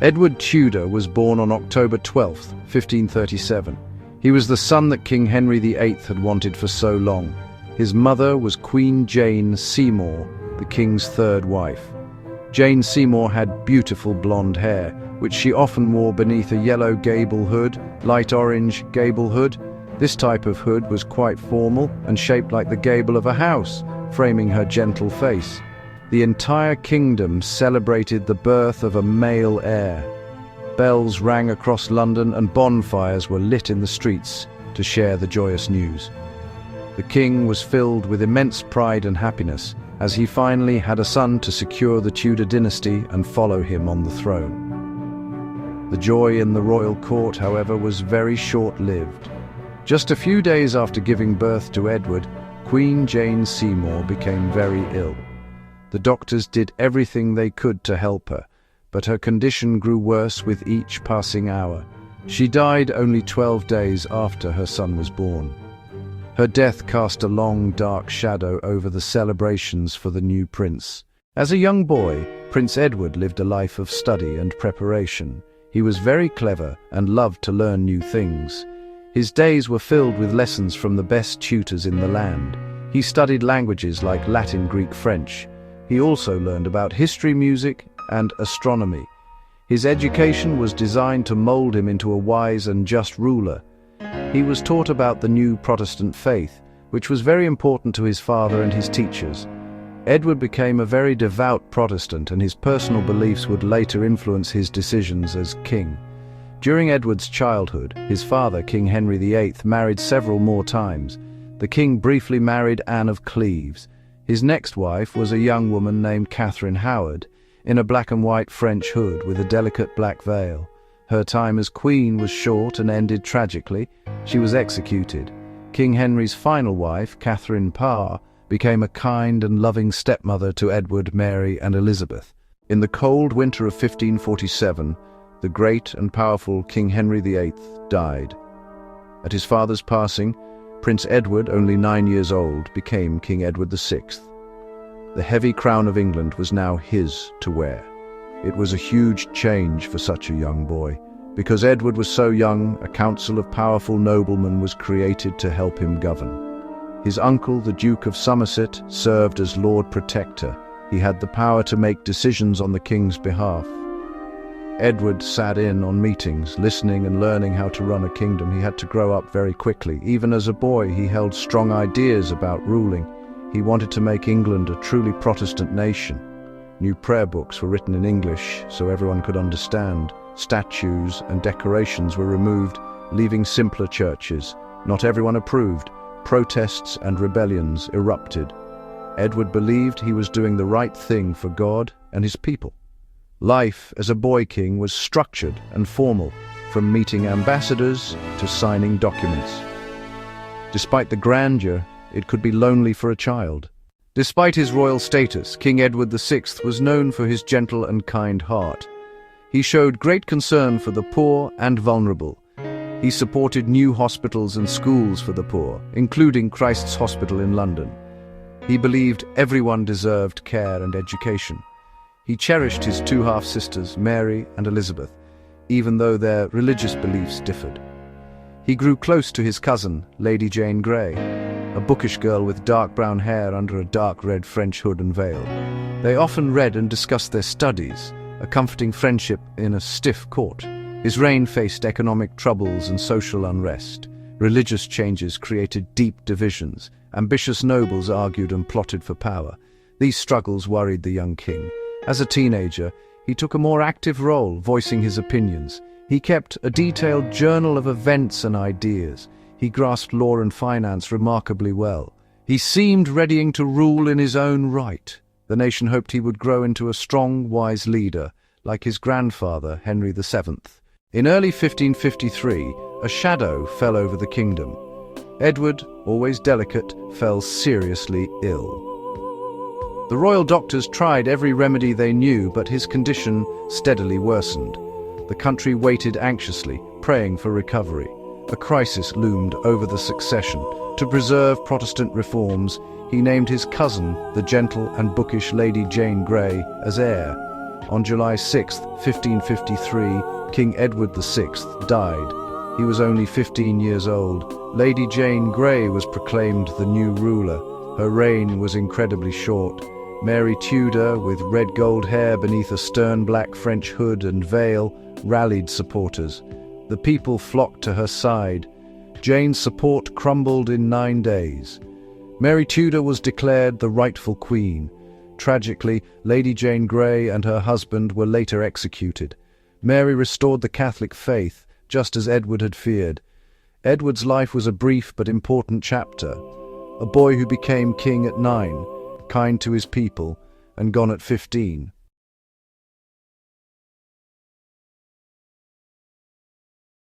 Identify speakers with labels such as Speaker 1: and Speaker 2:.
Speaker 1: Edward Tudor was born on October 12, 1537. He was the son that King Henry VIII had wanted for so long. His mother was Queen Jane Seymour, the king's third wife. Jane Seymour had beautiful blonde hair, which she often wore beneath a yellow gable hood, light orange gable hood. This type of hood was quite formal and shaped like the gable of a house, framing her gentle face. The entire kingdom celebrated the birth of a male heir. Bells rang across London and bonfires were lit in the streets to share the joyous news. The king was filled with immense pride and happiness, as he finally had a son to secure the Tudor dynasty and follow him on the throne. The joy in the royal court, however, was very short-lived. Just a few days after giving birth to Edward, Queen Jane Seymour became very ill. The doctors did everything they could to help her, but her condition grew worse with each passing hour. She died only 12 days after her son was born. Her death cast a long, dark shadow over the celebrations for the new prince. As a young boy, Prince Edward lived a life of study and preparation. He was very clever and loved to learn new things. His days were filled with lessons from the best tutors in the land. He studied languages like Latin, Greek, French. He also learned about history, music, and astronomy. His education was designed to mold him into a wise and just ruler. He was taught about the new Protestant faith, which was very important to his father and his teachers. Edward became a very devout Protestant, and his personal beliefs would later influence his decisions as king. During Edward's childhood, his father, King Henry VIII, married several more times. The king briefly married Anne of Cleves. His next wife was a young woman named Catherine Howard, in a black and white French hood with a delicate black veil. Her time as queen was short and ended tragically. She was executed. King Henry's final wife, Catherine Parr, became a kind and loving stepmother to Edward, Mary, and Elizabeth. In the cold winter of 1547, the great and powerful King Henry VIII died. At his father's passing, Prince Edward, only 9 years old, became King Edward VI. The heavy crown of England was now his to wear. It was a huge change for such a young boy. Because Edward was so young, a council of powerful noblemen was created to help him govern. His uncle, the Duke of Somerset, served as Lord Protector. He had the power to make decisions on the king's behalf. Edward sat in on meetings, listening and learning how to run a kingdom. He had to grow up very quickly. Even as a boy, he held strong ideas about ruling. He wanted to make England a truly Protestant nation. New prayer books were written in English so everyone could understand. Statues and decorations were removed, leaving simpler churches. Not everyone approved. Protests and rebellions erupted. Edward believed he was doing the right thing for God and his people. Life as a boy king was structured and formal, from meeting ambassadors to signing documents. Despite the grandeur, it could be lonely for a child. Despite his royal status, King Edward VI was known for his gentle and kind heart. He showed great concern for the poor and vulnerable. He supported new hospitals and schools for the poor, including Christ's Hospital in London. He believed everyone deserved care and education. He cherished his two half-sisters, Mary and Elizabeth, even though their religious beliefs differed. He grew close to his cousin, Lady Jane Grey, a bookish girl with dark brown hair under a dark red French hood and veil. They often read and discussed their studies, a comforting friendship in a stiff court. His reign faced economic troubles and social unrest. Religious changes created deep divisions. Ambitious nobles argued and plotted for power. These struggles worried the young king. As a teenager, he took a more active role, voicing his opinions. He kept a detailed journal of events and ideas. He grasped law and finance remarkably well. He seemed readying to rule in his own right. The nation hoped he would grow into a strong, wise leader, like his grandfather, Henry VII. In early 1553, a shadow fell over the kingdom. Edward, always delicate, fell seriously ill. The royal doctors tried every remedy they knew, but his condition steadily worsened. The country waited anxiously, praying for recovery. A crisis loomed over the succession. To preserve Protestant reforms, he named his cousin, the gentle and bookish Lady Jane Grey, as heir. On July 6, 1553, King Edward VI died. He was only 15 years old. Lady Jane Grey was proclaimed the new ruler. Her reign was incredibly short. Mary Tudor, with red gold hair beneath a stern black French hood and veil, rallied supporters. The people flocked to her side. Jane's support crumbled in 9 days. Mary Tudor was declared the rightful queen. Tragically, Lady Jane Grey and her husband were later executed. Mary restored the Catholic faith, just as Edward had feared. Edward's life was a brief but important chapter. A boy who became king at 9, kind to his people, and gone at 15.